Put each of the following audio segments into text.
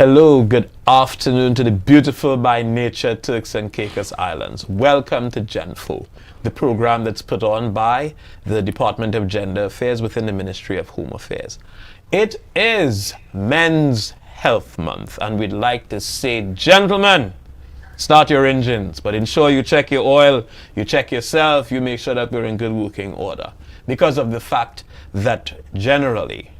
Hello, good afternoon to the beautiful by nature Turks and Caicos Islands. Welcome to Genfo, the program that's put on by the Department of Gender Affairs within the Ministry of Home Affairs. It is Men's Health Month, and we'd like to say, gentlemen, start your engines, but ensure you check your oil, you check yourself, you make sure that we're in good working order. Because of the fact that generally,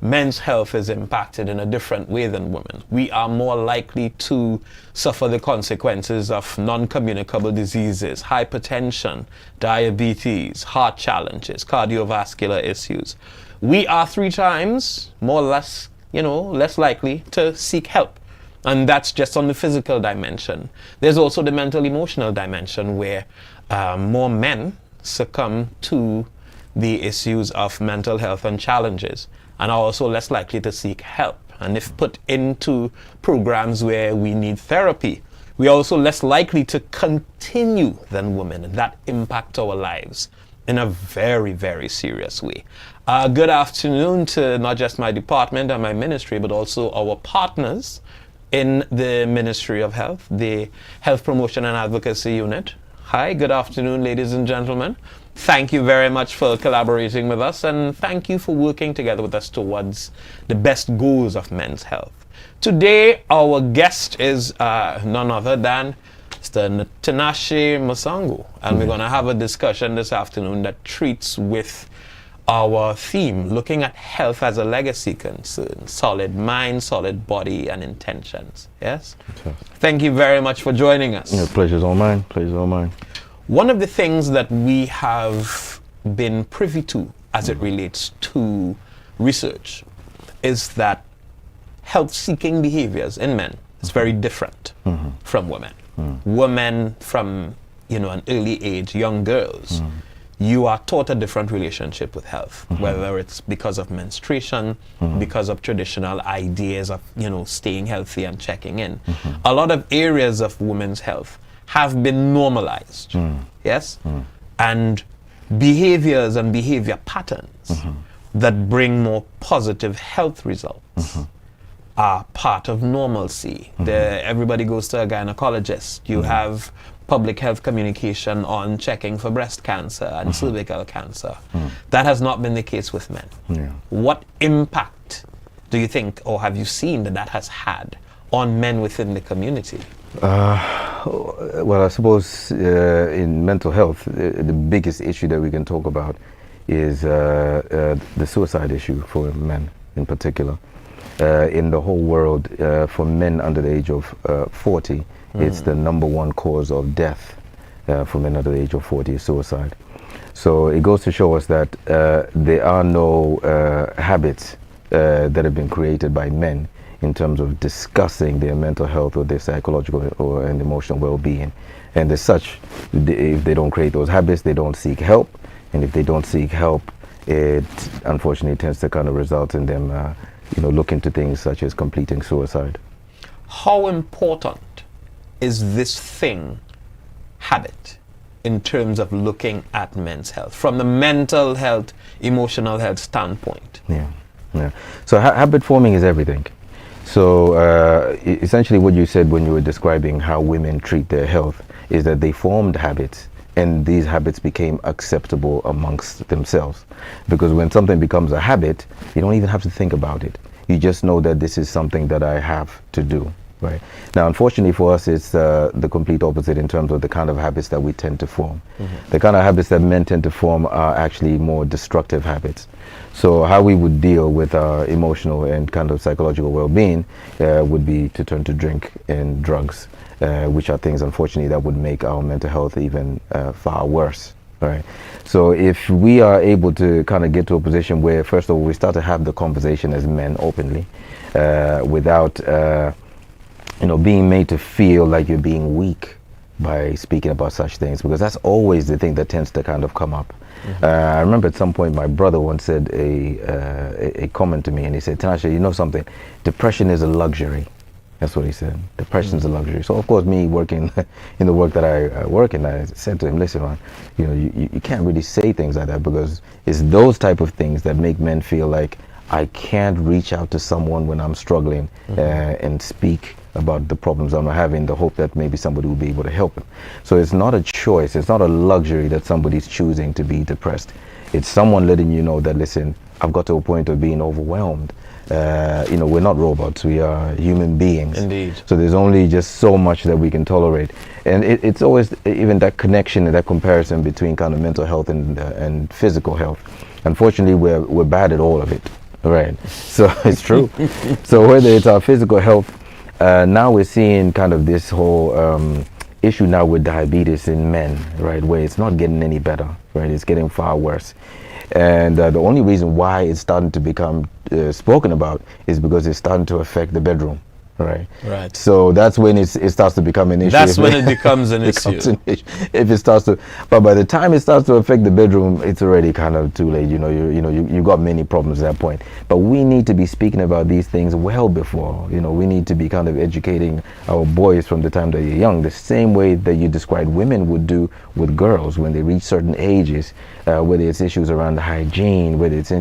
men's health is impacted in a different way than women. We are more likely to suffer the consequences of non-communicable diseases, hypertension, diabetes, heart challenges, cardiovascular issues. We are 3 times more or less, less likely to seek help. And that's just on the physical dimension. There's also the mental emotional dimension where more men succumb to the issues of mental health and challenges, and are also less likely to seek help. And if put into programs where we need therapy, we are also less likely to continue than women, and that impacts our lives in a very, very serious way. Good afternoon to not just my department and my ministry, but also our partners in the Ministry of Health, the Health Promotion and Advocacy Unit. Hi, good afternoon, ladies and gentlemen. Thank you very much for collaborating with us, and thank you for working together with us towards the best goals of men's health. Today, our guest is none other than Mr. Tinashe Masango, and we're going to have a discussion this afternoon that treats with our theme, looking at health as a legacy concern, solid mind, solid body, and intentions. Yes? Okay. Thank you very much for joining us. Yeah, pleasure's all mine. Pleasure's all mine. One of the things that we have been privy to as it relates to research is that health-seeking behaviors in men is very different from women. Women from an early age, young girls, you are taught a different relationship with health, whether it's because of menstruation, because of traditional ideas of staying healthy and checking in. A lot of areas of women's health have been normalized, yes? And behaviors and behavior patterns that bring more positive health results are part of normalcy. Everybody goes to a gynecologist. You have public health communication on checking for breast cancer and cervical cancer. That has not been the case with men. Yeah. What impact do you think, or have you seen that has had on men within the community? Well, I suppose in mental health, the biggest issue that we can talk about is the suicide issue for men in particular. In the whole world, for men under the age of 40, it's the #1 cause of death for men under the age of 40 is suicide. So it goes to show us that there are no habits that have been created by men in terms of discussing their mental health or their psychological and emotional well-being. And as such, if they don't create those habits, they don't seek help. And if they don't seek help, it unfortunately tends to kind of result in them look into things such as completing suicide. How important is this habit, in terms of looking at men's health, from the mental health, emotional health standpoint? Yeah. So habit forming is everything. So essentially what you said when you were describing how women treat their health is that they formed habits, and these habits became acceptable amongst themselves. Because when something becomes a habit, you don't even have to think about it. You just know that this is something that I have to do. Right. Now, unfortunately for us, it's the complete opposite in terms of the kind of habits that we tend to form. The kind of habits that men tend to form are actually more destructive habits. So how we would deal with our emotional and kind of psychological well-being would be to turn to drink and drugs, which are things, unfortunately, that would make our mental health even far worse. Right. So if we are able to kind of get to a position where, first of all, we start to have the conversation as men openly, without being made to feel like you're being weak by speaking about such things, because that's always the thing that tends to kind of come up. I remember at some point my brother once said a comment to me, and he said, "Tinashe, you know something? Depression is a luxury." That's what he said. Depression is a luxury. So of course, me working in the work that I work in, I said to him, "Listen, man, you can't really say things like that, because it's those type of things that make men feel like I can't reach out to someone when I'm struggling and speak about the problems I'm having, the hope that maybe somebody will be able to help them. So it's not a choice, it's not a luxury that somebody's choosing to be depressed. It's someone letting you know that, listen, I've got to a point of being overwhelmed. We're not robots, we are human beings. Indeed. So there's only just so much that we can tolerate. And it's always even that connection and that comparison between kind of mental health and physical health. Unfortunately, we're bad at all of it, right? So it's true. So whether it's our physical health, now we're seeing kind of this whole issue now with diabetes in men, right? Where it's not getting any better, right? It's getting far worse. And the only reason why it's starting to become spoken about is because it's starting to affect the bedroom, right? Right. So that's when it starts to become an issue. That's when it becomes an issue. If it starts to, but by the time it starts to affect the bedroom, it's already kind of too late. You've got many problems at that point. But we need to be speaking about these things well before. We need to be kind of educating our boys from the time they're young, the same way that you described women would do with girls when they reach certain ages. Whether it's issues around hygiene, whether it's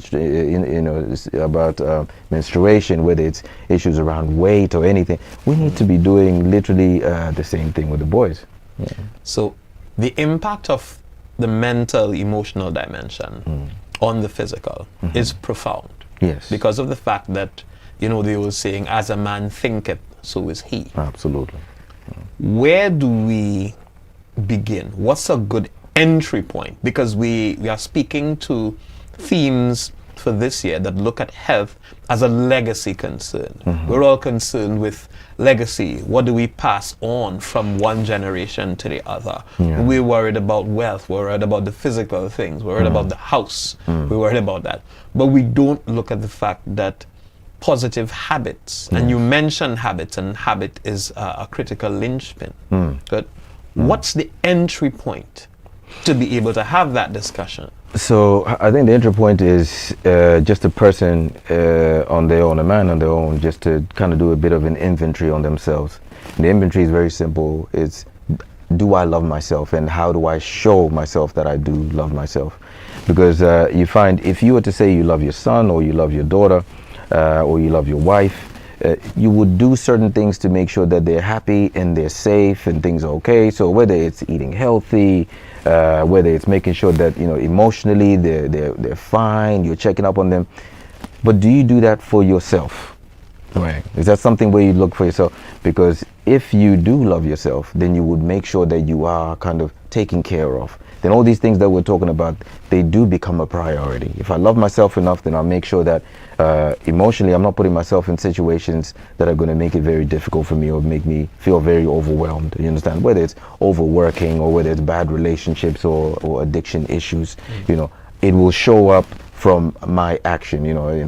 about menstruation, whether it's issues around weight or anything, we need to be doing literally the same thing with the boys. Yeah. So the impact of the mental, emotional dimension on the physical is profound. Yes. Because of the fact that, they were saying, as a man thinketh, so is he. Absolutely. Where do we begin? What's a good entry point? Because we are speaking to themes for this year that look at health as a legacy concern. We're all concerned with legacy. What do we pass on from one generation to the other? Yeah. We're worried about wealth. We're worried about the physical things. We're worried about the house. We're worried about that. But we don't look at the fact that positive habits, and you mentioned habits, and habit is a critical linchpin. But what's the entry point to be able to have that discussion? So I think the entry point is just a person on their own, a man on their own, just to kind of do a bit of an inventory on themselves. And the inventory is very simple. It's, do I love myself, and how do I show myself that I do love myself? Because you find if you were to say you love your son, or you love your daughter, or you love your wife, you would do certain things to make sure that they're happy and they're safe and things are okay. So whether it's eating healthy, whether it's making sure that emotionally they're fine, you're checking up on them. But do you do that for yourself? Right. Is that something where you look for yourself? Because if you do love yourself, then you would make sure that you are kind of taken care of. Then all these things that we're talking about, they do become a priority. If I love myself enough, then I'll make sure that emotionally I'm not putting myself in situations that are going to make it very difficult for me or make me feel very overwhelmed. You understand? Whether it's overworking or whether it's bad relationships or addiction issues, it will show up from my action.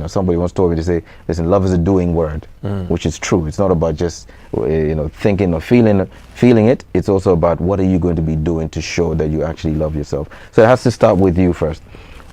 Somebody once told me to say, listen, love is a doing word, which is true. It's not about just thinking or feeling it. It's also about what are you going to be doing to show that you actually love yourself. So it has to start with you first.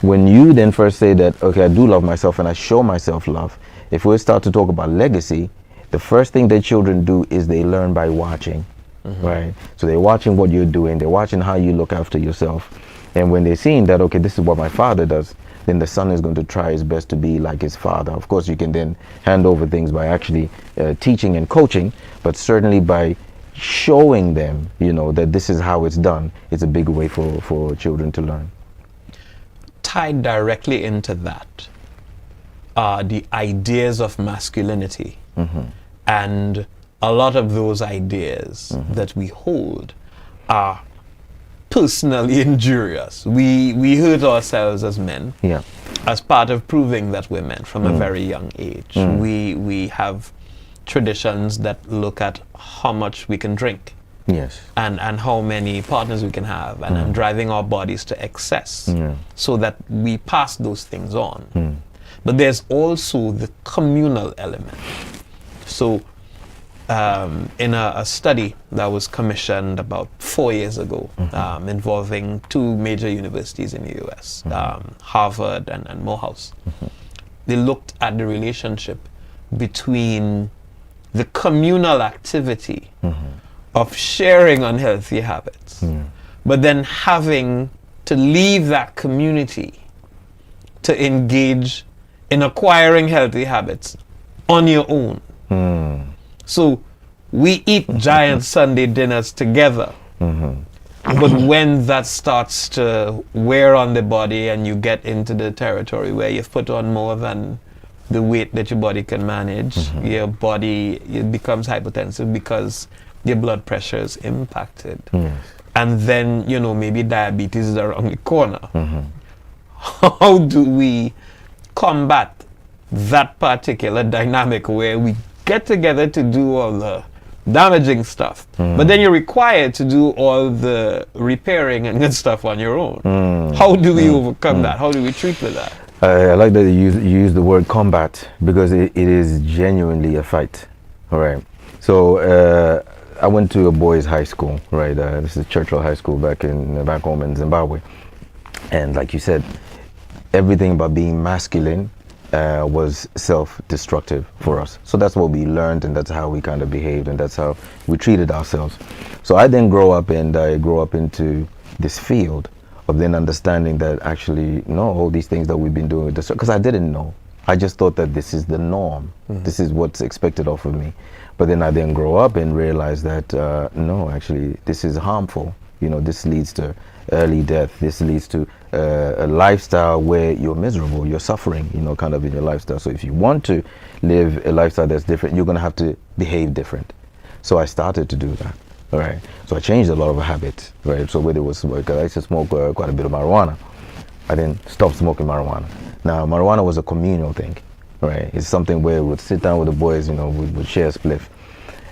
When you then first say that, okay, I do love myself and I show myself love, if we start to talk about legacy, the first thing that children do is they learn by watching, right? So they're watching what you're doing, they're watching how you look after yourself. And when they're seeing that, okay, this is what my father does, then the son is going to try his best to be like his father. Of course, you can then hand over things by actually teaching and coaching, but certainly by showing them, that this is how it's done. It's a big way for children to learn. Tied directly into that are the ideas of masculinity. And a lot of those ideas that we hold are personally injurious. We hurt ourselves as men as part of proving that we're men from a very young age. We have traditions that look at how much we can drink. Yes. And how many partners we can have, and driving our bodies to excess, so that we pass those things on. But there's also the communal element. So in a study that was commissioned about 4 years ago, involving two major universities in the US, Harvard and Morehouse, they looked at the relationship between the communal activity of sharing unhealthy habits, but then having to leave that community to engage in acquiring healthy habits on your own. So we eat giant Sunday dinners together. But when that starts to wear on the body and you get into the territory where you've put on more than the weight that your body can manage, your body, it becomes hypertensive because your blood pressure is impacted. And then, you know, maybe diabetes is around the corner. How do we combat that particular dynamic where we get together to do all the damaging stuff, but then you're required to do all the repairing and good stuff on your own? How do we overcome that? How do we treat with that? I like that you use the word combat, because it is genuinely a fight. All right. So I went to a boys' high school, right? This is Churchill High School back home in Zimbabwe, and like you said, everything about being masculine was self-destructive for us. So that's what we learned, and that's how we kind of behaved, and that's how we treated ourselves. So I then grew up into this field of then understanding that actually, no, all these things that we've been doing, because I didn't know. I just thought that this is the norm. This is what's expected of me. But then I then grow up and realize that, no, actually, this is harmful. You know, this leads to early death. This leads to a lifestyle where you're miserable, you're suffering, you know, kind of in your lifestyle. So if you want to live a lifestyle that's different, you're going to have to behave different. So I started to do that. All right. So I changed a lot of habits. Right. So whether it was, because I used to smoke quite a bit of marijuana, I then stopped smoking marijuana. Now, marijuana was a communal thing. Right. It's something where we would sit down with the boys, you know, we would share a spliff.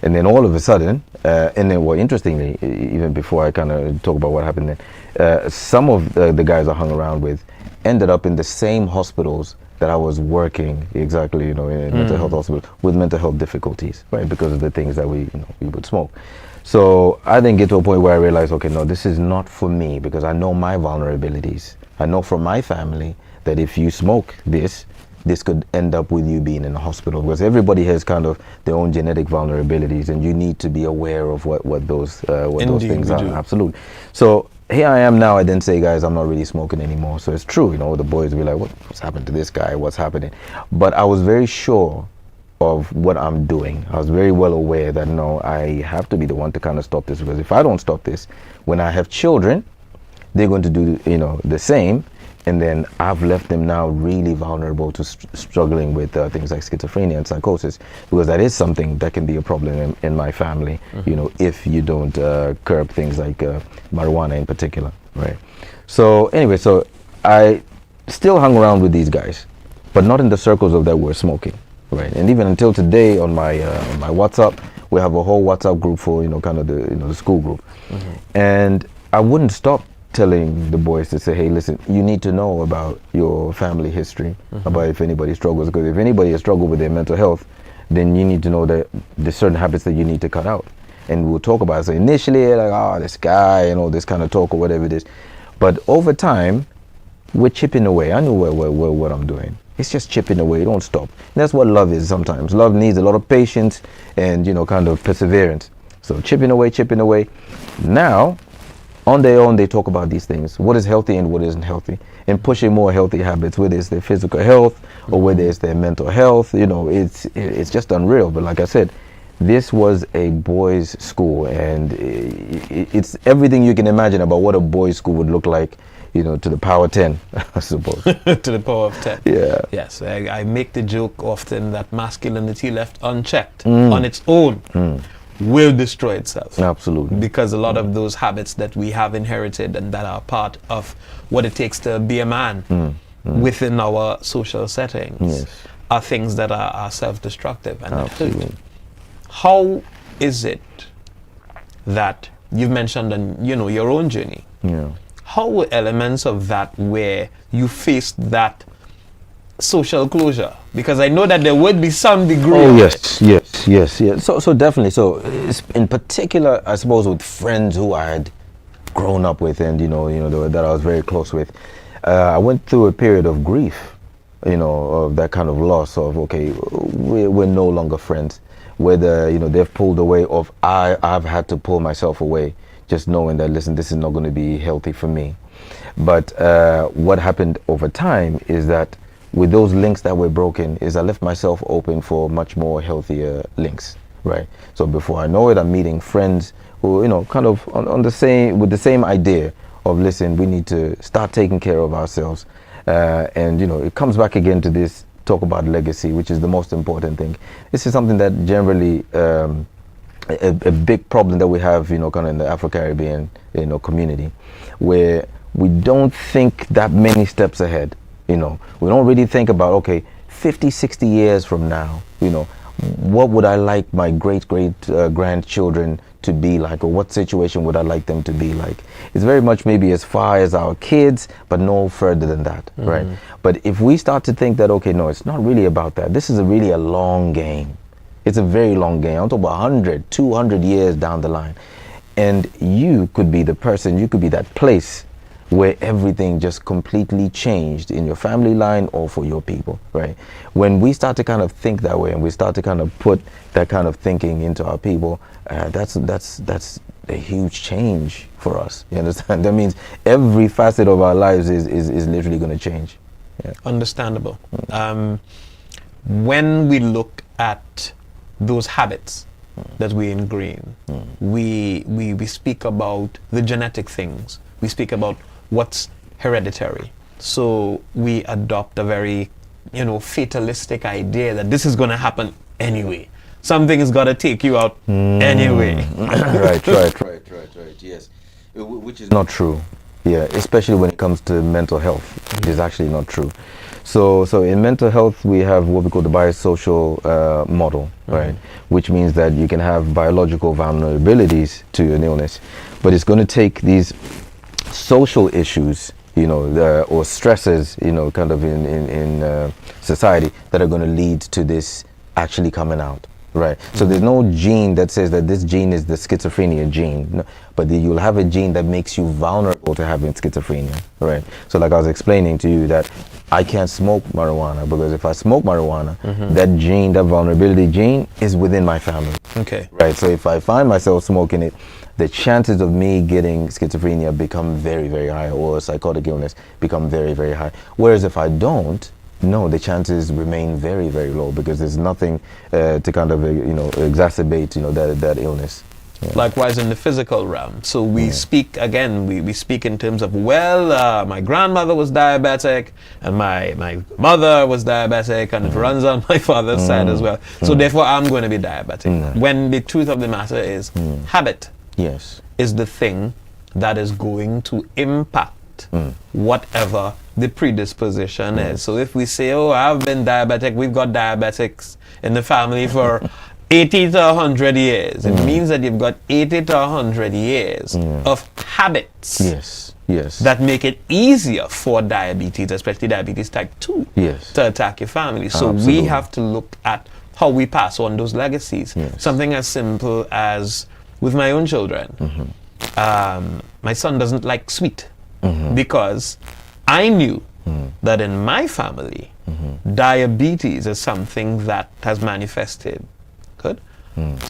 And then all of a sudden, and then, well, interestingly, even before I kind of talk about what happened then, some of the guys I hung around with ended up in the same hospitals that I was working, exactly, you know, in mental health hospitals with mental health difficulties, right, because of the things that we would smoke. So I then get to a point where I realized, okay, no, this is not for me, because I know my vulnerabilities. I know from my family that if you smoke this could end up with you being in a hospital, because everybody has kind of their own genetic vulnerabilities, and you need to be aware of what those things are. Absolutely. So here I am now. I then say, guys, I'm not really smoking anymore. So it's true, you know, the boys will be like, what's happened to this guy? What's happening? But I was very sure of what I'm doing. I was very well aware that, no, I have to be the one to kind of stop this, because if I don't stop this, when I have children, they're going to do, you know, the same. And then I've left them now really vulnerable to struggling with things like schizophrenia and psychosis, because that is something that can be a problem in my family, you know, if you don't curb things like marijuana in particular, right? So anyway, so I still hung around with these guys, but not in the circles of that were smoking, right? And even until today on my WhatsApp, we have a whole WhatsApp group for, you know, kind of the school group. And I wouldn't stop telling the boys to say, hey, listen, you need to know about your family history, about if anybody struggles, because if anybody has struggled with their mental health, then you need to know that there's certain habits that you need to cut out. And we'll talk about it. So initially, like, oh, this guy, and all this kind of talk or whatever it is. But over time, we're chipping away. I know what I'm doing. It's just chipping away. Don't stop. And that's what love is sometimes. Love needs a lot of patience and, you know, kind of perseverance. So chipping away. Now, on their own, they talk about these things, what is healthy and what isn't healthy, and pushing more healthy habits, whether it's their physical health or whether it's their mental health. You know, it's just unreal. But like I said, this was a boys' school, and it's everything you can imagine about what a boys' school would look like, you know, to the power 10, I suppose. To the power of 10. Yeah. Yes, I make the joke often that masculinity left unchecked on its own will destroy itself. Absolutely. Because a lot of those habits that we have inherited and that are part of what it takes to be a man within our social settings are things that are self-destructive and absolutely. How is it that you've mentioned, you know, your own journey? Yeah. How were elements of that where you faced that social closure? Because I know that there would be some degree. Oh yes. So definitely. So in particular, I suppose with friends who I had grown up with, and you know that I was very close with, I went through a period of grief, you know, of that kind of loss of, okay, we're no longer friends. Whether, you know, they've pulled away, or I've had to pull myself away, just knowing that, listen, this is not going to be healthy for me. But what happened over time is that with those links that were broken is I left myself open for much more healthier links, right? So before I know it, I'm meeting friends who, you know, kind of on the same, with the same idea of, listen, we need to start taking care of ourselves. And, you know, it comes back again to this talk about legacy, which is the most important thing. This is something that generally, a big problem that we have, you know, kind of in the Afro-Caribbean, you know, community, where we don't think that many steps ahead. You know, we don't really think about, okay, 50, 60 years from now, you know, what would I like my grandchildren to be like, or what situation would I like them to be like? It's very much maybe as far as our kids, but no further than that, right? But if we start to think that, okay, no, it's not really about that. This is really a long game. It's a very long game. I'm talking about 100, 200 years down the line. And you could be the person, you could be that place where everything just completely changed in your family line or for your people, right? When we start to kind of think that way and we start to kind of put that kind of thinking into our people, that's a huge change for us. You understand? That means every facet of our lives is literally going to change. Yeah. Understandable. When we look at those habits that we ingrain, we speak about the genetic things. We speak about what's hereditary. So we adopt a very, you know, fatalistic idea that this is going to happen anyway. Something has got to take you out anyway. Right, yes. Which is not true. Yeah, especially when it comes to mental health. It is actually not true. So in mental health, we have what we call the biosocial model, right? Which means that you can have biological vulnerabilities to an illness, but it's going to take these social issues, you know, or stresses, you know, kind of in society that are going to lead to this actually coming out, right? So there's no gene that says that this gene is the schizophrenia gene, no, but you'll have a gene that makes you vulnerable to having schizophrenia, right? So like I was explaining to you that I can't smoke marijuana because if I smoke marijuana, that gene, that vulnerability gene is within my family. Okay. Right, so if I find myself smoking it, the chances of me getting schizophrenia become very, very high, or psychotic illness become very, very high. Whereas if I don't, no, the chances remain very, very low because there's nothing to kind of, you know, exacerbate, you know, that illness. Yeah. Likewise in the physical realm. So we speak, again, we speak in terms of, well, my grandmother was diabetic and my mother was diabetic and it runs on my father's side as well. So therefore I'm going to be diabetic. When the truth of the matter is habit is the thing that is going to impact whatever the predisposition is. So if we say, oh, I've been diabetic, we've got diabetics in the family for 80 to 100 years. It means that you've got 80 to 100 years of habits that make it easier for diabetes, especially diabetes type 2, to attack your family. So we have to look at how we pass on those legacies. Something as simple as with my own children. My son doesn't like sweet because I knew that in my family, diabetes is something that has manifested. Good.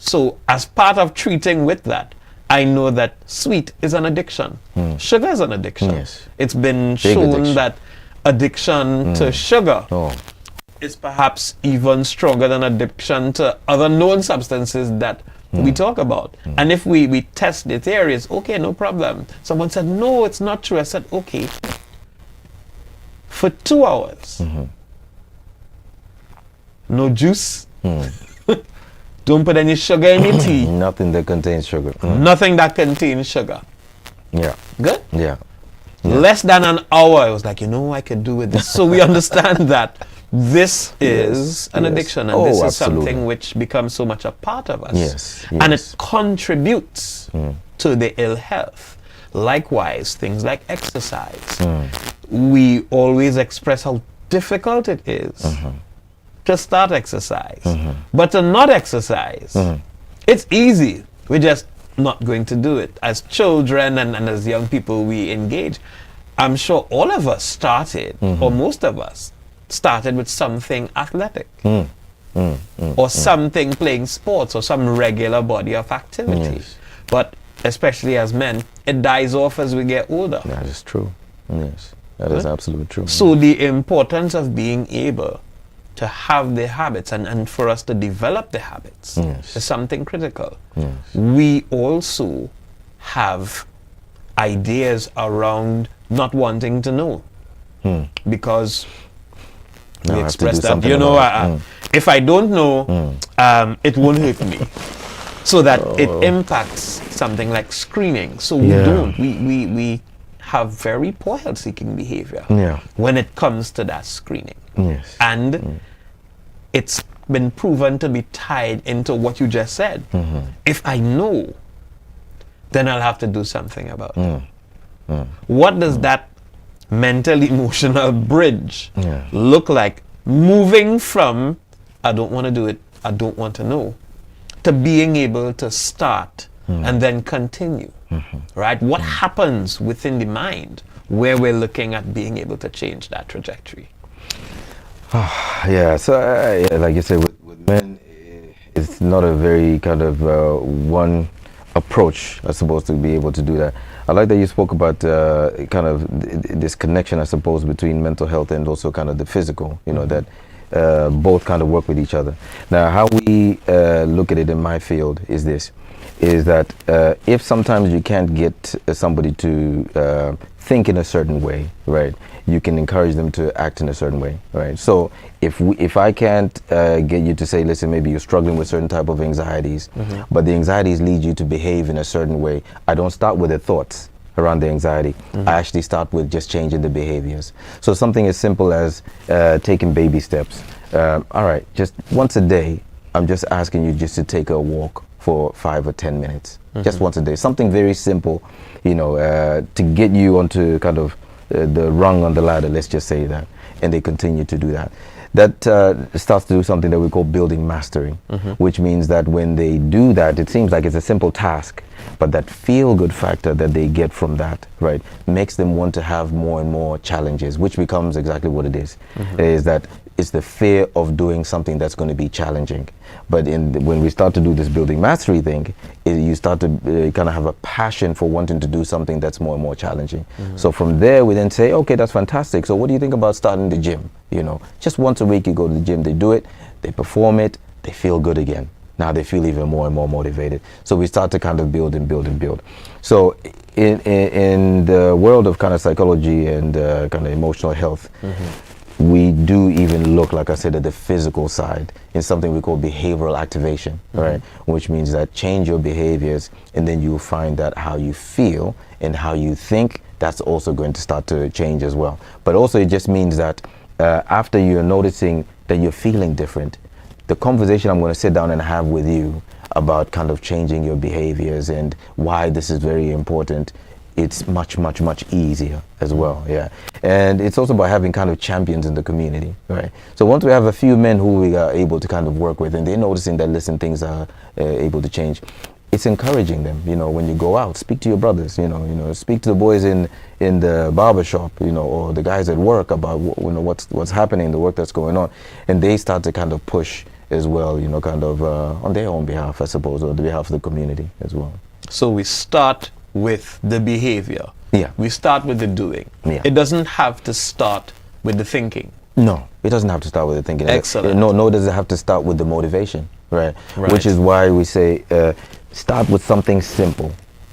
So as part of treating with that, I know that sweet is an addiction. Sugar is an addiction. It's been shown that addiction to sugar is perhaps even stronger than addiction to other known substances that we talk about. And if we test the theories, okay, no problem. Someone said, no, it's not true. I said, okay, for 2 hours, no juice, don't put any sugar in your tea. Nothing that contains sugar. Nothing that contains sugar. Yeah. Good? Yeah. Less than an hour, I was like, you know, I could do with this. So we understand that this is an addiction, and this is something which becomes so much a part of us. And it contributes to the ill health. Likewise, things like exercise. We always express how difficult it is to start exercise, but to not exercise, it's easy. We're just not going to do it. As children and as young people, we engage. I'm sure all of us started, or most of us started with something athletic, or something playing sports, or some regular body of activity. But especially as men, it dies off as we get older. That is true. Yes. That is absolutely true. So the importance of being able to have the habits and for us to develop the habits is something critical. Yes. We also have ideas around not wanting to know because Now I we have to express do that, something you know, about it. if I don't know, it won't hurt me. So that it impacts something like screening. So we Yeah. don't. We have very poor health-seeking behavior Yeah. when it comes to that screening. Yes. And it's been proven to be tied into what you just said. If I know, then I'll have to do something about it. What does that mental emotional bridge look like, moving from I don't want to do it, I don't want to know, to being able to start and then continue, right? What happens within the mind where we're looking at being able to change that trajectory? Yeah, so like you said, with men, it's not a very kind of one approach, I suppose, to be able to do that. I like that you spoke about kind of this connection, I suppose, between mental health and also kind of the physical, you know, that both kind of work with each other. Now, how we look at it in my field is this, is that if sometimes you can't get somebody to think in a certain way, right, you can encourage them to act in a certain way, right? So if I can't get you to say, listen, maybe you're struggling with certain type of anxieties, but the anxieties lead you to behave in a certain way, I don't start with the thoughts around the anxiety. I actually start with just changing the behaviors. So something as simple as taking baby steps. All right, just once a day, I'm just asking you just to take a walk for 5 or 10 minutes, just once a day. Something very simple, you know, to get you onto kind of the rung on the ladder, let's just say that, and they continue to do that. That starts to do something that we call building mastery, which means that when they do that, it seems like it's a simple task, but that feel-good factor that they get from that, right, makes them want to have more and more challenges, which becomes exactly what it is that it's the fear of doing something that's going to be challenging. But when we start to do this building mastery thing, you start to kind of have a passion for wanting to do something that's more and more challenging. So from there, we then say, okay, that's fantastic. So what do you think about starting the gym? You know, just once a week you go to the gym, they do it, they perform it, they feel good again. Now they feel even more and more motivated. So we start to kind of build and build and build. So in the world of kind of psychology and kind of emotional health, we do even look, like I said, at the physical side in something we call behavioral activation, right? Which means that change your behaviors, and then you'll find that how you feel and how you think, that's also going to start to change as well. But also it just means that after you're noticing that you're feeling different, the conversation I'm going to sit down and have with you about kind of changing your behaviors and why this is very important, it's much easier as well. Yeah. And it's also about having kind of champions in the community, right? So once we have a few men who we are able to kind of work with, and they're noticing that, listen, things are able to change, it's encouraging them. You know, when you go out, speak to your brothers, you know, speak to the boys in the barber shop, you know, or the guys at work about what's happening, the work that's going on, and they start to kind of push as well, you know, kind of on their own behalf, I suppose, or the behalf of the community as well. So we start with the behavior. Yeah. We start with the doing. Yeah. It doesn't have to start with the thinking. No, it doesn't have to start with the thinking. Excellent. No, does it have to start with the motivation, right? Which is why we say start with something simple.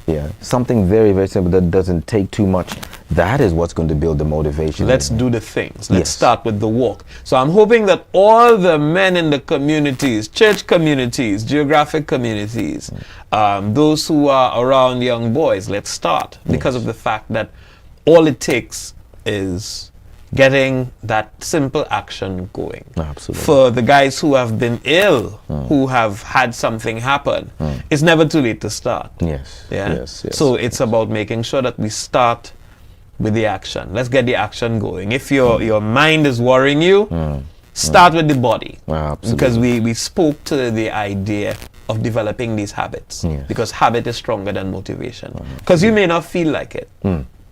Yeah, something very, very simple that doesn't take too much. That is what's going to build the motivation. Let's do the things. Let's start with the walk. So I'm hoping that all the men in the communities, church communities, geographic communities, those who are around young boys, let's start, because of the fact that all it takes is getting that simple action going. Absolutely. For the guys who have been ill, who have had something happen, it's never too late to start. Yes. Yeah. Yes. So it's about making sure that we start with the action. Let's get the action going. If your mind is worrying you, start with the body. Absolutely. Because we spoke to the idea of developing these habits. Yes. Because habit is stronger than motivation. Because you may not feel like it.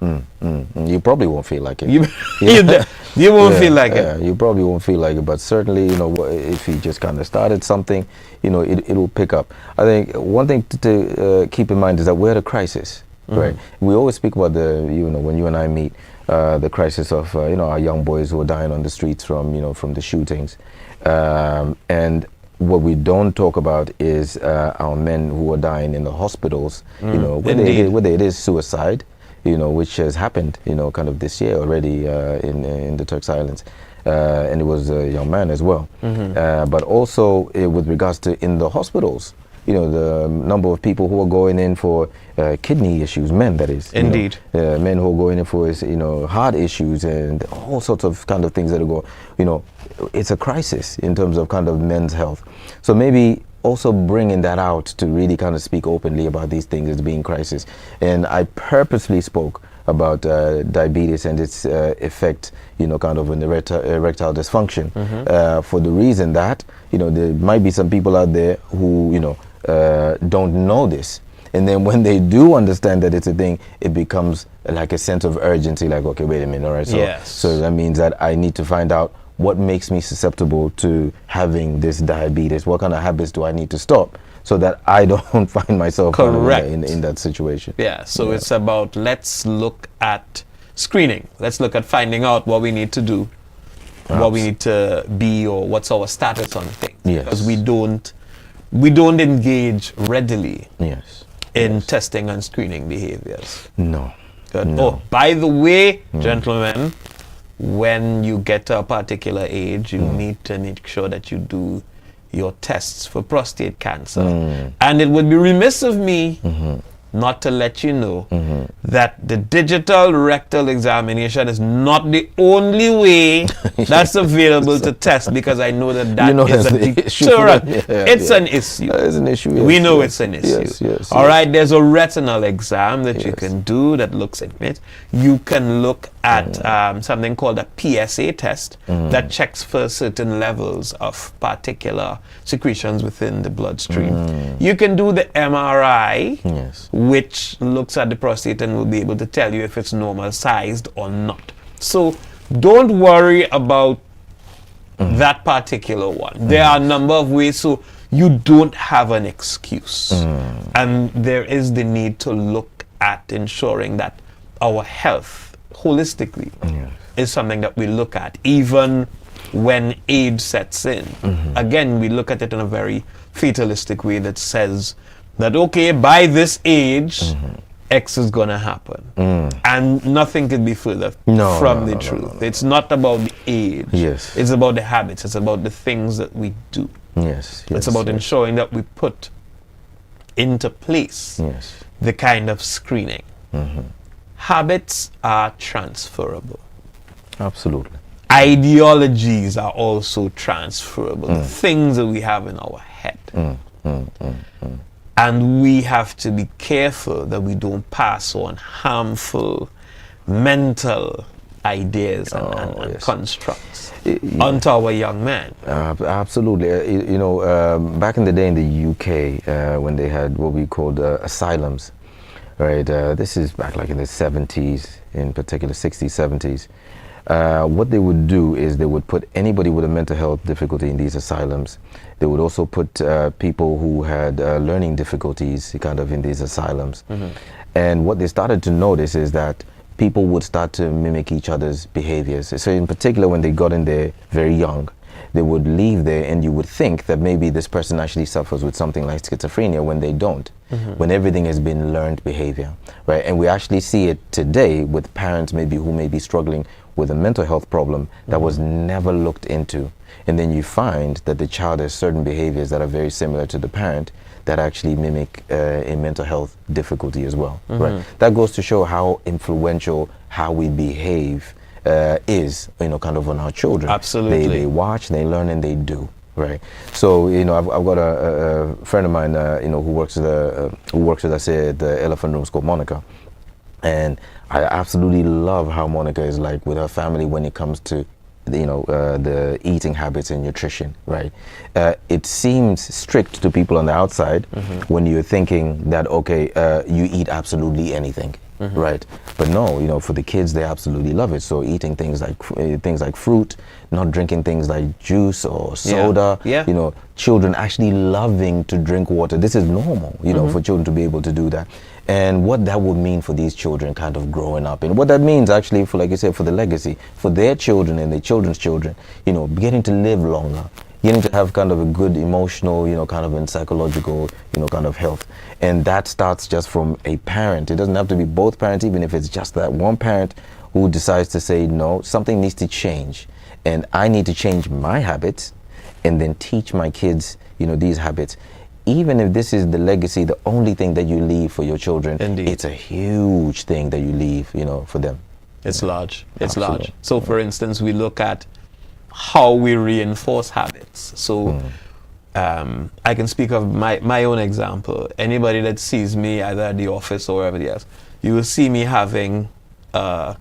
You probably won't feel like it. You won't feel like it. You probably won't feel like it, but certainly, you know, if you just kind of started something, you know, it'll pick up. I think one thing to keep in mind is that we're at a crisis, right? We always speak about when you and I meet, the crisis of our young boys who are dying on the streets from the shootings, and what we don't talk about is our men who are dying in the hospitals, whether it is suicide, which has happened, kind of this year already in the Turks Islands. And it was a young man as well. But also with regards to in the hospitals, the number of people who are going in for kidney issues, men that is. Indeed. Men who are going in for, heart issues and all sorts of kind of things that are it's a crisis in terms of kind of men's health. So maybe also bringing that out to really kind of speak openly about these things as being crisis. And I purposely spoke about diabetes and its effect, kind of on erectile dysfunction, for the reason that, there might be some people out there who, don't know this. And then when they do understand that it's a thing, it becomes like a sense of urgency, like, okay, wait a minute, all right, so that means that I need to find out what makes me susceptible to having this diabetes, what kind of habits do I need to stop, so that I don't find myself in that situation. Yeah, so it's about, let's look at screening. Let's look at finding out what we need to do, what we need to be, or what's our status on things. Yes. Because we don't engage readily in testing and screening behaviors. No. Good. No. Oh, by the way, gentlemen, when you get to a particular age, you need to make sure that you do your tests for prostate cancer. And it would be remiss of me not to let you know that the digital rectal examination is not the only way that's available to test, because I know that is a deterrent. It's an issue. It's an issue. Yes, we know it's an issue. Yes, All right, there's a retinal exam that you can do that looks at it. You can look at something called a PSA test that checks for certain levels of particular secretions within the bloodstream. You can do the MRI, which looks at the prostate and will be able to tell you if it's normal sized or not. So don't worry about that particular one. There are a number of ways, so you don't have an excuse. And there is the need to look at ensuring that our health holistically is something that we look at, even when age sets in. Again, we look at it in a very fatalistic way that says that, okay, by this age, X is going to happen. And nothing could be further from the truth. It's not about the age. It's about the habits. It's about the things that we do. It's about ensuring that we put into place the kind of screening. Habits are transferable. Absolutely. Ideologies are also transferable. The things that we have in our head. And we have to be careful that we don't pass on harmful mental ideas and constructs onto our young men. Absolutely. Back in the day in the UK, when they had what we called asylums, right? This is back like in the 70s, in particular 60s, 70s. What they would do is they would put anybody with a mental health difficulty in these asylums. They would also put people who had learning difficulties kind of in these asylums. And what they started to notice is that people would start to mimic each other's behaviors. So in particular, when they got in there very young, they would leave there and you would think that maybe this person actually suffers with something like schizophrenia when they don't, when everything has been learned behavior, right? And we actually see it today with parents maybe who may be struggling with a mental health problem that was never looked into. And then you find that the child has certain behaviors that are very similar to the parent that actually mimic a mental health difficulty as well, right? That goes to show how influential how we behave is, kind of on our children. Absolutely. They watch, they learn, and they do, right? So, I've got a friend of mine, who works with us here at the Elephant Rooms called Monica. And I absolutely love how Monica is like with her family when it comes to, the eating habits and nutrition, right? It seems strict to people on the outside when you're thinking that, okay, you eat absolutely anything. right? But no, you know, for the kids, they absolutely love it. So eating things like fruit, not drinking things like juice or soda. Yeah. You know, children actually loving to drink water. This is normal, you know, for children to be able to do that. And what that would mean for these children kind of growing up, and what that means actually for, like you said, for the legacy, for their children and their children's children, you know, getting to live longer, getting to have kind of a good emotional, you know, kind of and psychological, you know, kind of health. And that starts just from a parent. It doesn't have to be both parents, even if it's just that one parent who decides to say, no, something needs to change. And I need to change my habits and then teach my kids, you know, these habits. Even if this is the legacy, the only thing that you leave for your children, Indeed. It's a huge thing that you leave, you know, for them. It's large. It's Absolutely. large. So, for instance, we look at how we reinforce habits. So, I can speak of my own example. Anybody that sees me either at the office or wherever else, you will see me having a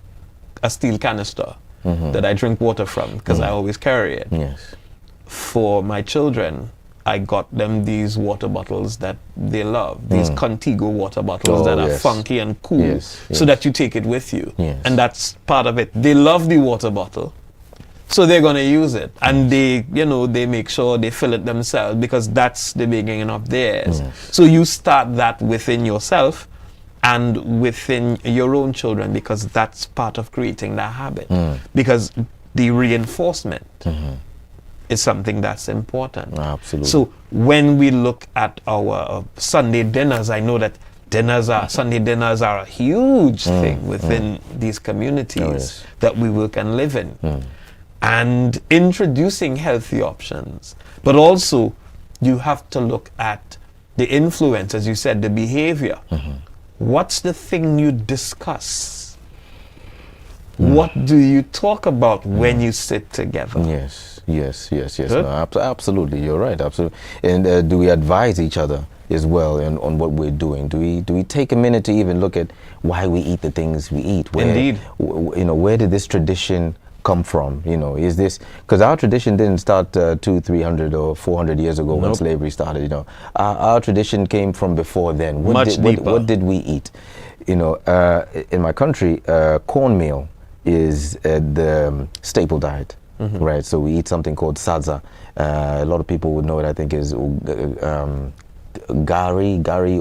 steel canister that I drink water from because I always carry it. Yes. For my children, I got them these water bottles that they love, these Contigo water bottles that are funky and cool, so that you take it with you. Yes. And that's part of it. They love the water bottle, so they're going to use it. And they, you know, they make sure they fill it themselves because that's the beginning of theirs. So you start that within yourself and within your own children because that's part of creating that habit. Because the reinforcement is something that's important. Absolutely. So when we look at our Sunday dinners, I know that Sunday dinners are a huge thing within these communities that we work and live in. And introducing healthy options. But also, you have to look at the influence, as you said, the behavior. What's the thing you discuss? What do you talk about when you sit together? Yes. No, absolutely, you're right, absolutely. And do we advise each other as well on what we're doing? Do we take a minute to even look at why we eat the things we eat? Indeed. You know, where did this tradition come from? You know, is this because our tradition didn't start 200, 300 or 400 years ago when slavery started? You know, our tradition came from before then. What did we eat? You know, in my country, cornmeal is the staple diet. Right, so we eat something called sadza. A lot of people would know it. I think is gari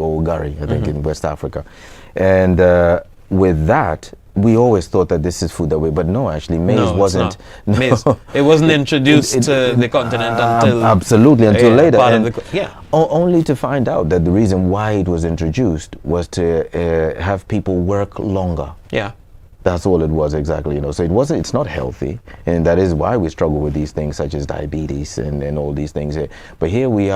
or ugari. I think in West Africa, and with that, we always thought that this is food that way. But no, actually, maize wasn't. No, maize. It wasn't introduced to the continent until absolutely until later. Only to find out that the reason why it was introduced was to have people work longer. Yeah. That's all it was exactly, you know. So it's not healthy, and that is why we struggle with these things such as diabetes and all these things here. But here we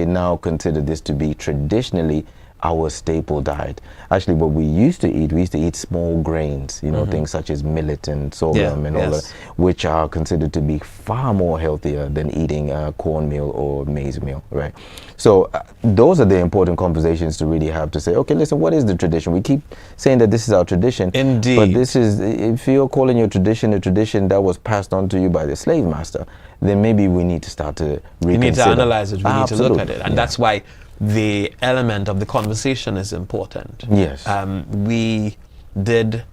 now consider this to be traditionally our staple diet. Actually, what we used to eat small grains, you know, things such as millet and sorghum and all that, which are considered to be far more healthier than eating cornmeal or maize meal, right? So those are the important conversations to really have to say, okay, listen, what is the tradition? We keep saying that this is our tradition. Indeed. But this is, if you're calling your tradition a tradition that was passed on to you by the slave master, then maybe we need to start to reconsider. We need to analyze it. We need to look at it. And Yeah. that's why the element of the conversation is important. Yes. We did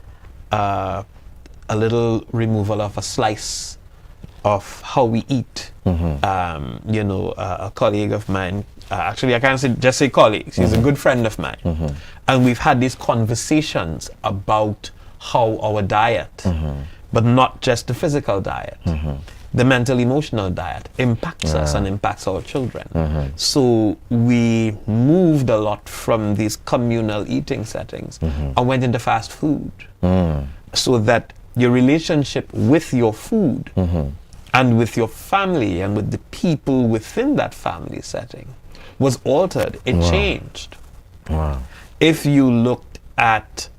a little removal of a slice of how we eat. You know, a colleague of mine, actually I can't just say colleagues, he's a good friend of mine. And we've had these conversations about how our diet, but not just the physical diet, the mental emotional diet impacts us and impacts our children. So we moved a lot from these communal eating settings and went into fast food, so that your relationship with your food and with your family and with the people within that family setting was altered. It changed. If you looked at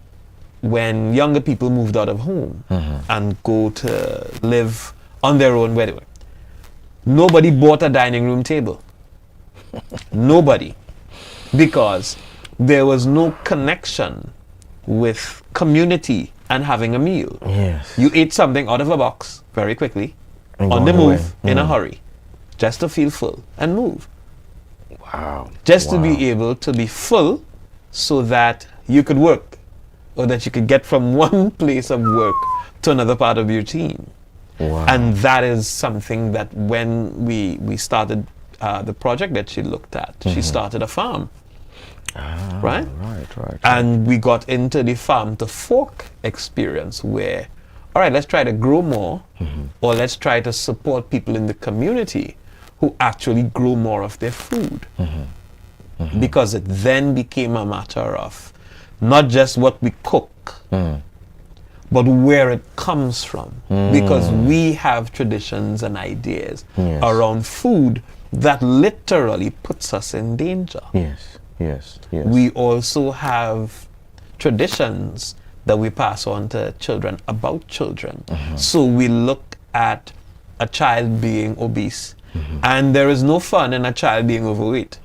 when younger people moved out of home and go to live on their own, nobody bought a dining room table. Nobody. Because there was no connection with community and having a meal. Yes. You ate something out of a box very quickly, And on the going away. move, in a hurry, just to feel full and move. Wow. Just to be able to be full so that you could work or that you could get from one place of work to another part of your team. Wow. And that is something that when we started the project that she looked at, she started a farm. Right? Right. And we got into the farm to fork experience where, all right, let's try to grow more, or let's try to support people in the community who actually grow more of their food. Because it then became a matter of not just what we cook, but where it comes from. Because we have traditions and ideas around food that literally puts us in danger. Yes. We also have traditions that we pass on to children about children. So we look at a child being obese, and there is no fun in a child being overweight.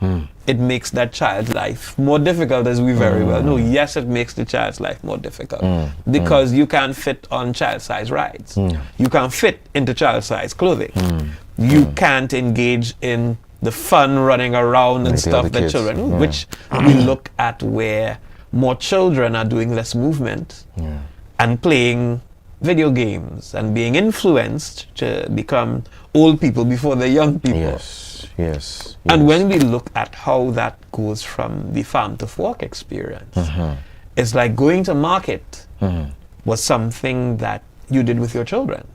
It makes that child's life more difficult, as we very well know. Yes, it makes the child's life more difficult because you can't fit on child-size rides. You can't fit into child-size clothing. You can't engage in the fun running around and stuff that children do, which we look at where more children are doing less movement and playing video games and being influenced to become old people before they're young people. Yes. And when we look at how that goes from the farm to fork experience, it's like going to market was something that you did with your children,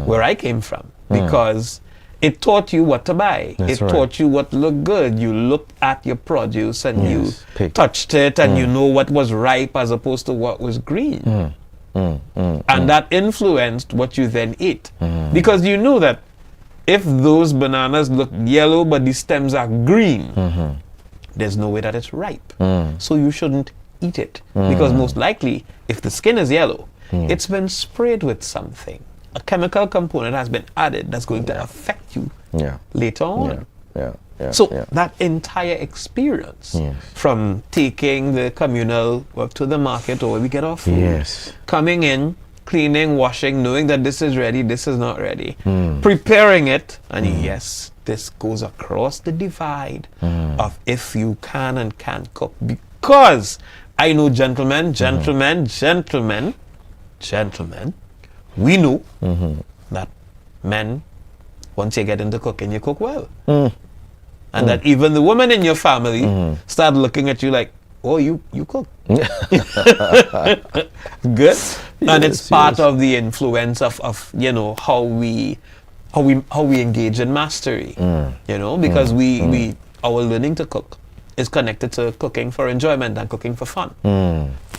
where I came from, because it taught you what to buy. It taught you what looked good. You looked at your produce and you touched it and you know what was ripe as opposed to what was green. And that influenced what you then ate. Because you knew that if those bananas look yellow but the stems are green, there's no way that it's ripe. So you shouldn't eat it. Because most likely, if the skin is yellow, it's been sprayed with something. A chemical component has been added that's going to affect you later on. So that entire experience, from taking the communal work to the market or where we get our food, coming in, cleaning, washing, knowing that this is ready, this is not ready, preparing it, and yes, this goes across the divide of if you can and can't cook. Because I know gentlemen, we know that men, once you get into cooking, you cook well. And that even the women in your family start looking at you like, oh, you cook. Good. And it's part of the influence of you know, how we engage in mastery. You know, because we our learning to cook is connected to cooking for enjoyment and cooking for fun.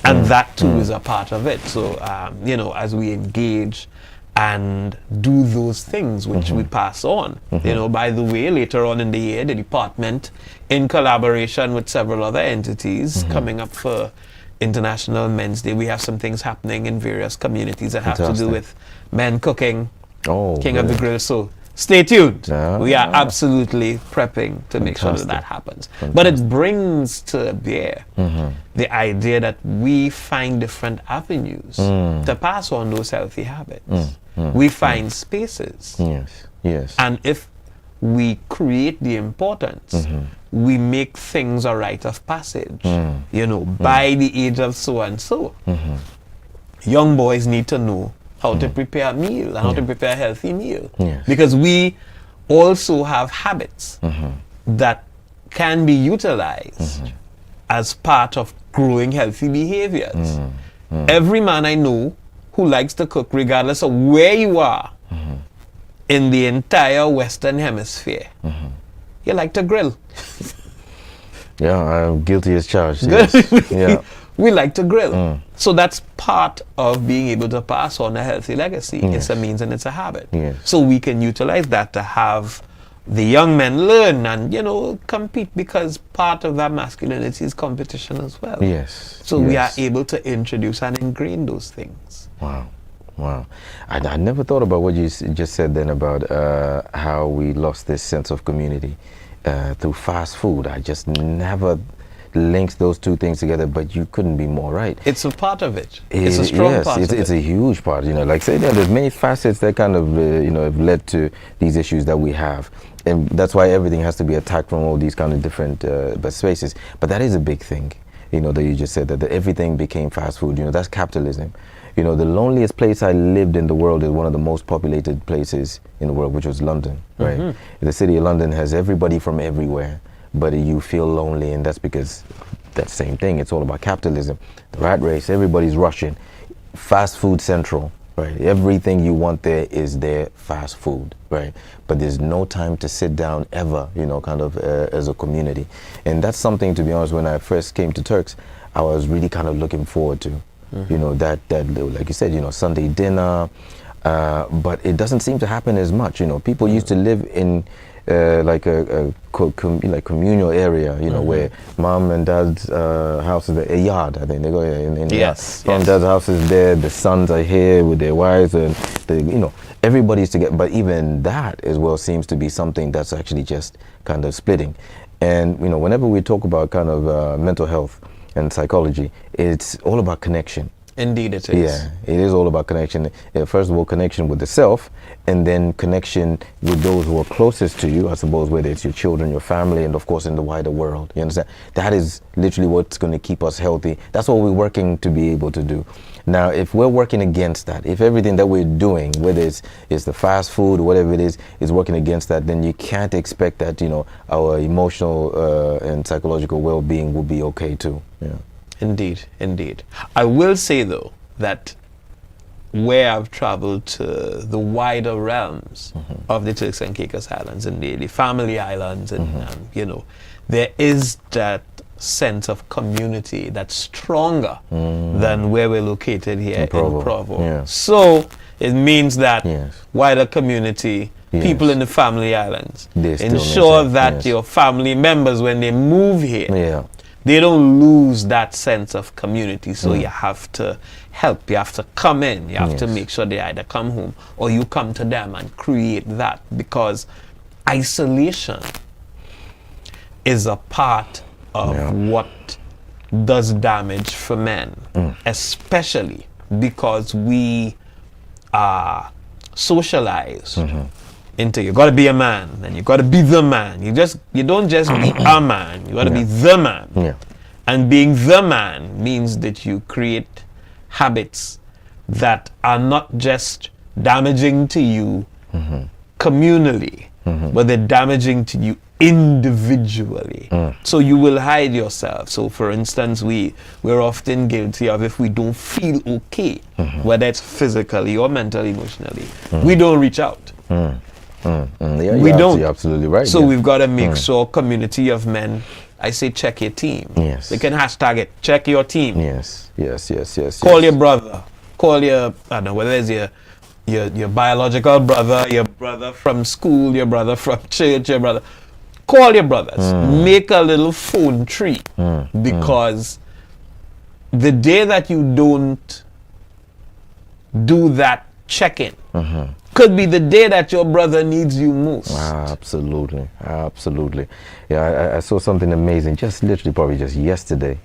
And that too is a part of it. So, you know, as we engage and do those things which we pass on, you know, by the way, later on in the year, the department, in collaboration with several other entities, coming up for International Men's Day, we have some things happening in various communities that have to do with men cooking, King of the Grill. So stay tuned. We are absolutely prepping to make sure that happens. But it brings to bear the idea that we find different avenues to pass on those healthy habits. We find spaces. And if we create the importance, we make things a rite of passage. You know, by the age of so and so, young boys need to know how to prepare a meal and how to prepare a healthy meal. Because we also have habits that can be utilized as part of growing healthy behaviors. Every man I know who likes to cook, regardless of where you are in the entire Western Hemisphere, you like to grill. I'm guilty as charged. We like to grill. So that's part of being able to pass on a healthy legacy. It's a means and it's a habit. So we can utilize that to have the young men learn and, you know, compete, because part of that masculinity is competition as well. So we are able to introduce and ingrain those things. Wow. I never thought about what you just said then about how we lost this sense of community through fast food. I just never linked those two things together, but you couldn't be more right. It's a part of it. It's a strong part of it. It's a huge part. You know, like say there's many facets that kind of you know, have led to these issues that we have, and that's why everything has to be attacked from all these kind of different spaces. But that is a big thing. that you just said, that everything became fast food. That's capitalism. The loneliest place I lived in the world is one of the most populated places in the world, which was London, right? The city of London has everybody from everywhere, but you feel lonely, and that's because that same thing. It's all about capitalism, the rat race. Everybody's rushing, fast food central, right? Everything you want there is there, fast food, right? But there's no time to sit down ever, as a community. And that's something, to be honest, when I first came to Turks, I was really kind of looking forward to. That like you said, Sunday dinner, but it doesn't seem to happen as much. People used to live in like a communal area, where mom and dad's house is a yard. I think they go in yes. Mom and dad's house is there. The sons are here with their wives, and everybody's together. But even that as well seems to be something that's actually just kind of splitting. And whenever we talk about kind of mental health and psychology, it's all about connection. Indeed it is. Yeah, it is all about connection. First of all, connection with the self, and then connection with those who are closest to you, I suppose, whether it's your children, your family, and of course in the wider world. You understand? That is literally what's going to keep us healthy. That's what we're working to be able to do. Now, if we're working against that, if everything that we're doing, whether it's the fast food, whatever it is working against that, then you can't expect that, our emotional and psychological well-being will be okay too. Yeah. Indeed, indeed. I will say, though, that where I've traveled to the wider realms of the Turks and Caicos Islands and the family islands, and there is that sense of community that's stronger than where we're located here in Provo. Yeah. So it means that wider community, people in the family islands, ensure that your family members, when they move here, they don't lose that sense of community. So you have to help, you have to come in, you have to make sure they either come home or you come to them and create that, because isolation is a part of what does damage for men, especially because we are socialized into, you got to be a man, and you got to be the man. You don't just be a man, you got to be the man. And being the man means that you create habits that are not just damaging to you communally, but they're damaging to you individually. So you will hide yourself. So for instance, we're often guilty of, if we don't feel okay, whether it's physically or mentally, emotionally, we don't reach out. Yeah, we don't. You're absolutely right. So we've got to make sure, community of men, I say check your team. Yes. They can hashtag it, check your team. Yes. Call your brother. Call your, I don't know, whether it's your biological brother, your brother from school, your brother from church, your brother. Call your brothers. Make a little phone tree. Because the day that you don't do that check-in, could be the day that your brother needs you most. Absolutely. Yeah, I saw something amazing, just literally probably just yesterday.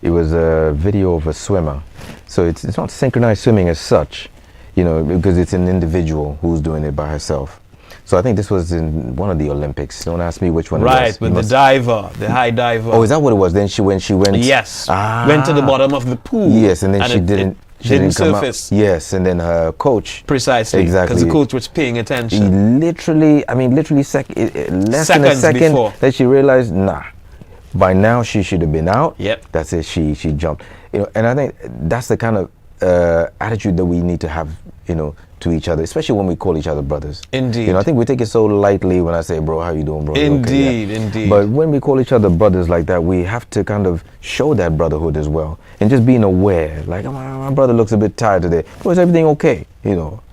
It was a video of a swimmer. So it's not synchronized swimming as such, because it's an individual who's doing it by herself. So I think this was in one of the Olympics. Don't ask me which one it was. Right, with the diver, the high diver. Oh, is that what it was? Then she went. Yes. Went to the bottom of the pool. Yes, and then she didn't surface. Yes, and then her coach. Precisely. Exactly. Because the coach was paying attention. He less than a second before that she realized, by now she should have been out. Yep. That's it. She jumped. And I think that's the kind of attitude that we need to have, to each other, especially when we call each other brothers. Indeed. I think we take it so lightly when I say, bro, how you doing, bro? Indeed, indeed. But when we call each other brothers like that, we have to kind of show that brotherhood as well. And just being aware, like, my brother looks a bit tired today. Bro, is everything okay?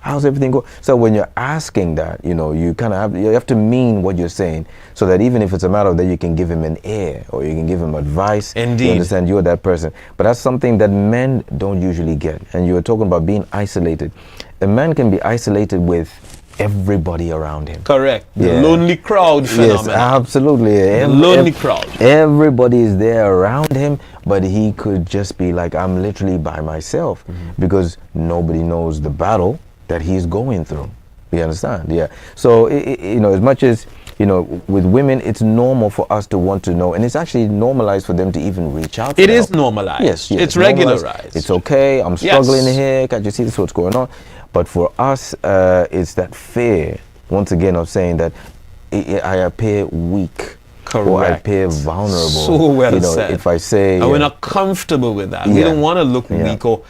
How's everything going? So when you're asking that, you kind of have to mean what you're saying, so that even if it's a matter of that, you can give him an ear or you can give him advice. Indeed. You understand, you're that person. But that's something that men don't usually get. And you were talking about being isolated. A man can be isolated with everybody around him. Correct. The lonely crowd phenomenon. Yes, absolutely. Lonely crowd. Everybody is there around him, but he could just be like, I'm literally by myself, because nobody knows the battle that he's going through. You understand? Yeah. So, as much as with women, it's normal for us to want to know, and it's actually normalized for them to even reach out. It is normalized. Yes, it's normalized. regularized. It's okay. I'm struggling here. Can't you see this? What's going on? But for us, it's that fear, once again, of saying that I appear weak. Correct. Or I appear vulnerable. So well said. If I say, and we're not comfortable with that. We don't want to look weak or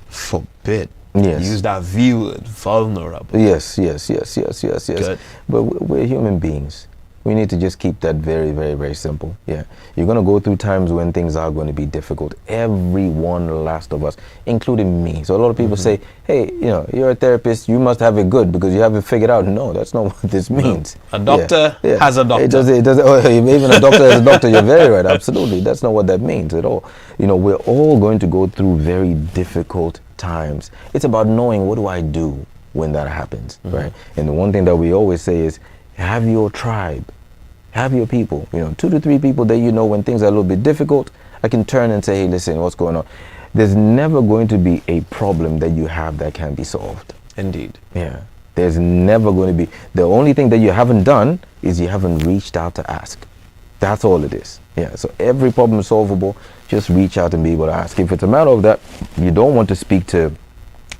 forbid. Yes. Use that V word, vulnerable. Yes. Good. But we're human beings. We need to just keep that very, very, very simple. Yeah. You're going to go through times when things are going to be difficult. Every one last of us, including me. So a lot of people say, hey, you're a therapist, you must have it good because you haven't figured out. No, that's not what this means. No. A doctor has a doctor. It does, even a doctor has a doctor, you're very right. Absolutely. That's not what that means at all. We're all going to go through very difficult times. It's about knowing, what do I do when that happens, right? And the one thing that we always say is, have your tribe, have your people, 2 to 3 people that when things are a little bit difficult, I can turn and say, hey, listen, what's going on? There's never going to be a problem that you have that can be solved. Indeed. Yeah. There's never going to be. The only thing that you haven't done is you haven't reached out to ask. That's all it is. Yeah. So every problem is solvable. Just reach out and be able to ask. If it's a matter of that you don't want to speak to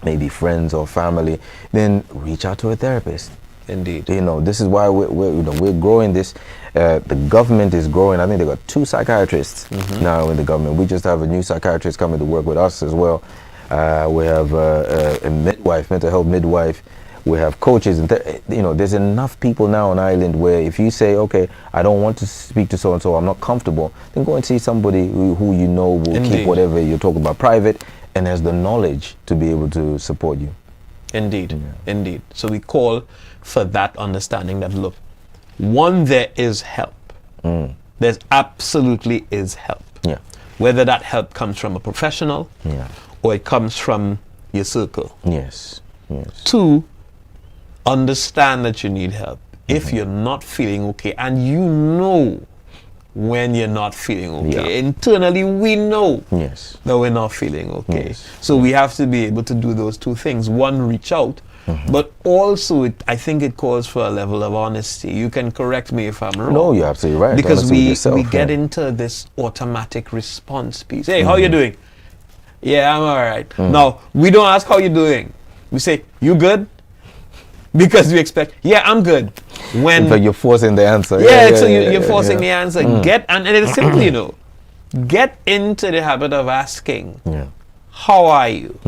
maybe friends or family, then reach out to a therapist. Indeed. This is why we're growing this. The government is growing. I think they got 2 psychiatrists now in the government. We just have a new psychiatrist coming to work with us as well. We have a midwife, mental health midwife. We have coaches, and there's enough people now on island where if you say, okay, I don't want to speak to so and so, I'm not comfortable, then go and see somebody who will Indeed. keep whatever you're talking about private and has the knowledge to be able to support you. Indeed. Yeah. Indeed. So we call for that understanding that, look, there is help. There's absolutely is help. Yeah. Whether that help comes from a professional or it comes from your circle. Yes. 2, understand that you need help. If you're not feeling okay, and when you're not feeling okay. Internally, we know that we're not feeling okay. Yes. So we have to be able to do those 2 things. 1, reach out, but also I think it calls for a level of honesty. You can correct me if I'm wrong. No, you're absolutely right. Because we get into this automatic response piece. Hey, how you doing? Yeah, I'm all right. Now, we don't ask how you're doing. We say, you good? Because we expect, I'm good. In fact, you're forcing the answer. You're forcing the answer. And it's simple, get into the habit of asking, how are you?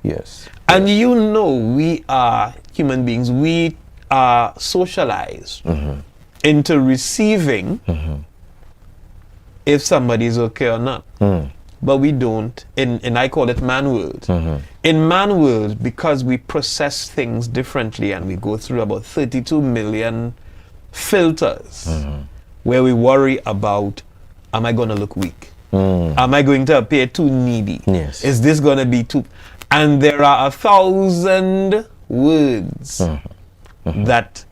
Yes. And we are human beings. We are socialized into receiving if somebody's okay or not. But we don't, and I call it man world. In man world, because we process things differently and we go through about 32 million filters where we worry about, am I going to look weak? Am I going to appear too needy? Yes. Is this going to be too... And there are 1,000 words that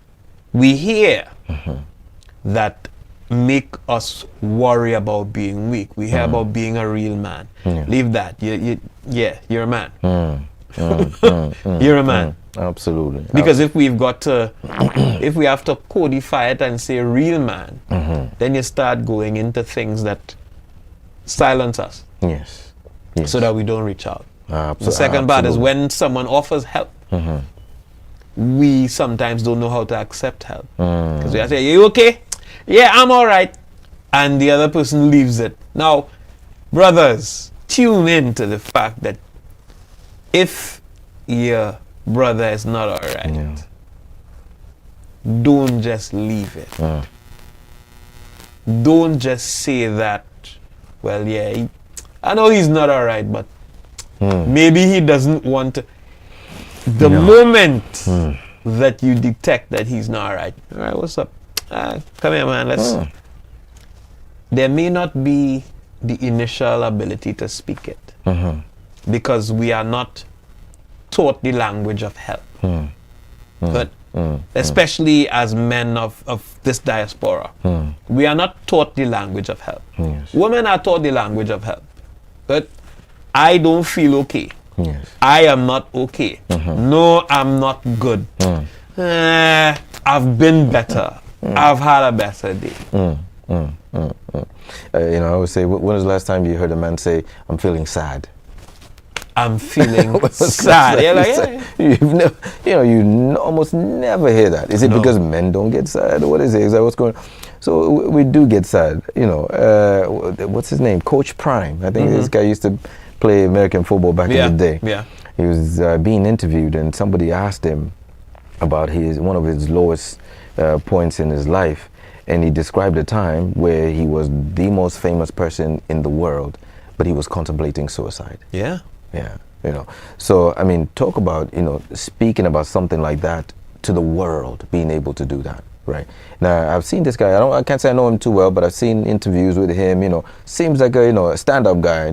we hear that make us worry about being weak. We hear about being a real man. Leave that. You're a man. You're a man. Absolutely. Because if we have to codify it and say real man, then you start going into things that silence us. Yes. So that we don't reach out. The second Absolutely. part is when someone offers help, we sometimes don't know how to accept help. Because we say, are you okay? Yeah, I'm all right. And the other person leaves it. Now, brothers, tune in to the fact that if your brother is not all right, don't just leave it. Don't just say that, well, I know he's not all right, but maybe he doesn't want to. The moment that you detect that he's not all right, what's up? Come here, man, let's... There may not be the initial ability to speak it because we are not taught the language of help. But especially as men of this diaspora, we are not taught the language of help. Women are taught the language of help. But I don't feel okay. I am not okay. No, I'm not good. I've been better. I've had a better day. You know, I would say, when was the last time you heard a man say, "I'm feeling sad"? I'm feeling sad. Yeah, like, yeah. You've never, you almost never hear that. Is it because men don't get sad, or what is it? Is that what's going on? So we do get sad. You know, what's his name? Coach Prime. I think this guy used to play American football back in the day. Yeah. He was being interviewed, and somebody asked him about one of his lowest points in his life, and he described a time where he was the most famous person in the world, but he was contemplating suicide. Yeah. Yeah, you know. So, I mean, talk about, speaking about something like that to the world, being able to do that, right? Now, I've seen this guy, I can't say I know him too well, but I've seen interviews with him, seems like a stand-up guy,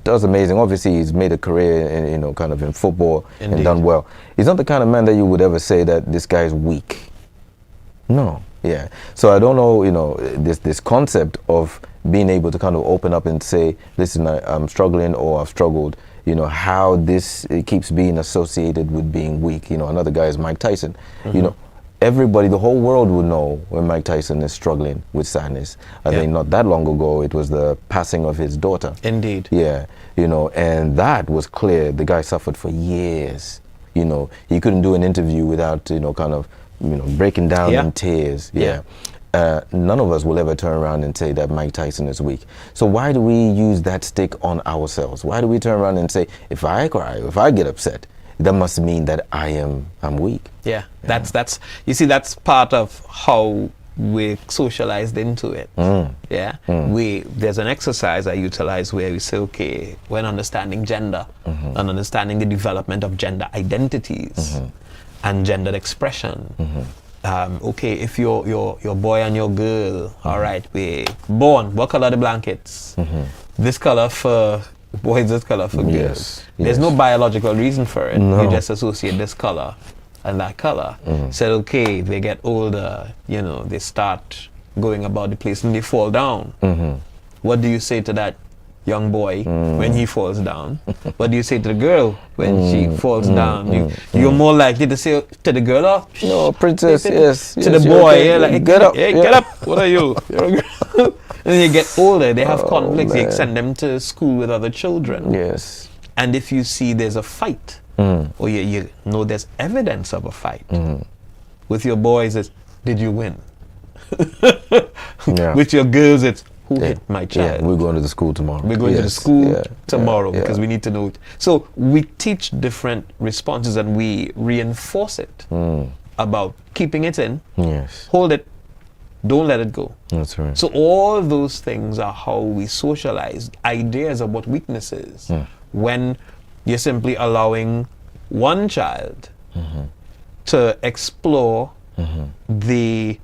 does amazing. Obviously, he's made a career in, kind of in football. Indeed. And done well. He's not the kind of man that you would ever say that this guy is weak. No, yeah. So I don't know, this concept of being able to kind of open up and say, listen, I'm struggling, or I've struggled, how this keeps being associated with being weak. Another guy is Mike Tyson. Everybody, the whole world would know when Mike Tyson is struggling with sadness. I think not that long ago, it was the passing of his daughter. Indeed. Yeah, and that was clear. The guy suffered for years. He couldn't do an interview without, kind of, breaking down in tears. Yeah. None of us will ever turn around and say that Mike Tyson is weak. So why do we use that stick on ourselves? Why do we turn around and say, if I cry, if I get upset, that must mean that I'm weak? Yeah. That's you see, that's part of how we're socialized into it. Yeah. There's an exercise I utilize where we say, okay, when understanding gender and understanding the development of gender identities and gendered expression. Okay, if your boy and your girl, all right, we born, what color are the blankets? This color for boys, this color for girls. There's no biological reason for it. You just associate this color and that color. Said, okay, they get older, they start going about the place and they fall down. What do you say to that young boy when he falls down? What do you say to the girl when she falls down? You're more likely to say to the girl, "Oh, no, princess, yes." To the boy, okay. Like, get up, hey, get up. What are you? You're a girl. And then you get older, they have conflicts. Man. They send them to school with other children. Yes. And if you see there's a fight, or you know there's evidence of a fight, with your boys, it's, did you win? With your girls, it's, who hit my child? Yeah, we're going to the school tomorrow. We're going to the school tomorrow because we need to know it. So we teach different responses and we reinforce it about keeping it in, hold it, don't let it go. That's right. So all those things are how we socialize ideas of what weakness is. When you're simply allowing one child to explore the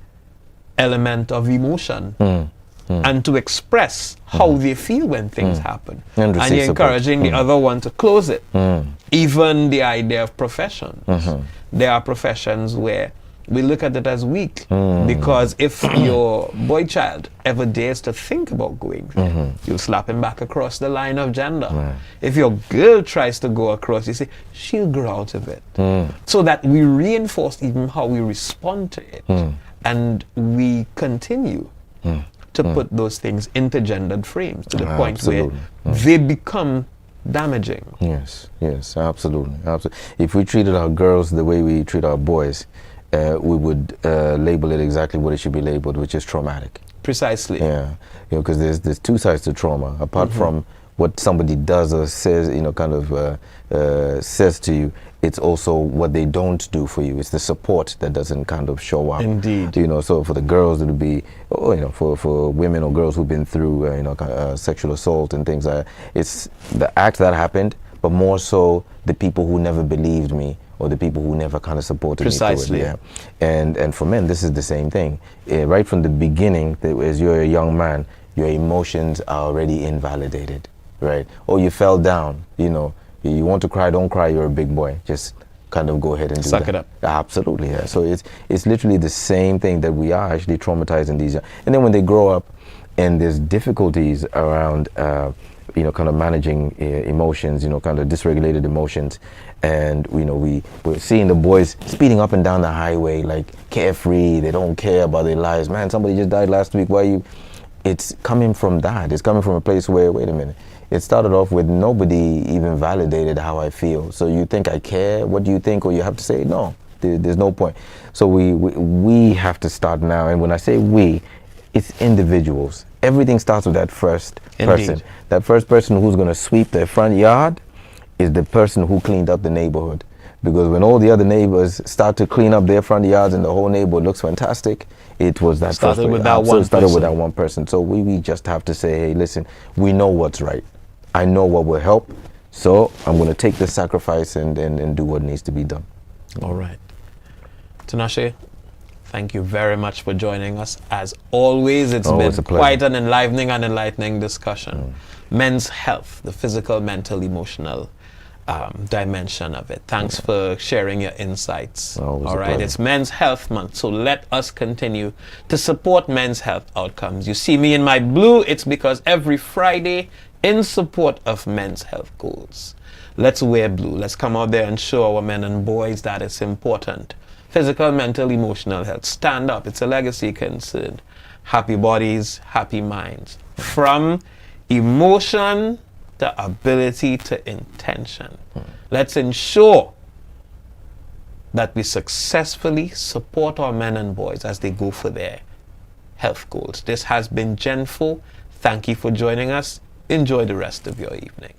element of emotion and to express how they feel when things happen. And you're encouraging the other one to close it. Even the idea of profession. There are professions where we look at it as weak because if your boy child ever dares to think about going there, you'll slap him back across the line of gender. If your girl tries to go across, you say, she'll grow out of it. So that we reinforce even how we respond to it. And we continue to put those things into gendered frames to the point where they become damaging. Yes, absolutely. If we treated our girls the way we treat our boys, we would label it exactly what it should be labeled, which is traumatic. Precisely. Yeah, because there's two sides to trauma. Apart from what somebody does or says, kind of says to you, it's also what they don't do for you. It's the support that doesn't kind of show up. Indeed. So for the girls, it would be, for women or girls who've been through, sexual assault and things like that. It's the act that happened, but more so the people who never believed me, or the people who never kind of supported me through it. Yeah. And for men, this is the same thing. Right from the beginning, as you're a young man, your emotions are already invalidated, right? Oh, you fell down, you want to cry, don't cry, you're a big boy. Just kind of go ahead and do that. Suck it up. Absolutely, yeah. So it's literally the same thing that we are actually traumatizing these young. And then when they grow up, and there's difficulties around kind of managing emotions, kind of dysregulated emotions. And we're seeing the boys speeding up and down the highway like carefree. They don't care about their lives. Man, somebody just died last week. Why you? It's coming from that. It's coming from a place where, wait a minute, it started off with nobody even validated how I feel. So you think I care? What do you think? Or you have to say no. There's no point. So we have to start now. And when I say we, it's individuals. Everything starts with that first person. That first person who's going to sweep their front yard is the person who cleaned up the neighborhood. Because when all the other neighbors start to clean up their front yards and the whole neighborhood looks fantastic, it was that started with that one started with that one person. So we just have to say, hey, listen, we know what's right. I know what will help. So I'm going to take the sacrifice and do what needs to be done. All right. Tinashe, thank you very much for joining us. As always, it's been quite an enlivening and enlightening discussion. Men's health, the physical, mental, emotional dimension of it. Thanks for sharing your insights. All right, it's Men's Health Month, so let us continue to support men's health outcomes. You see me in my blue, it's because every Friday, in support of men's health goals, let's wear blue. Let's come out there and show our men and boys that it's important. Physical, mental, emotional health. Stand up. It's a legacy concern. Happy bodies, happy minds. From emotion to ability to intention. Let's ensure that we successfully support our men and boys as they go for their health goals. This has been Genfo. Thank you for joining us. Enjoy the rest of your evening.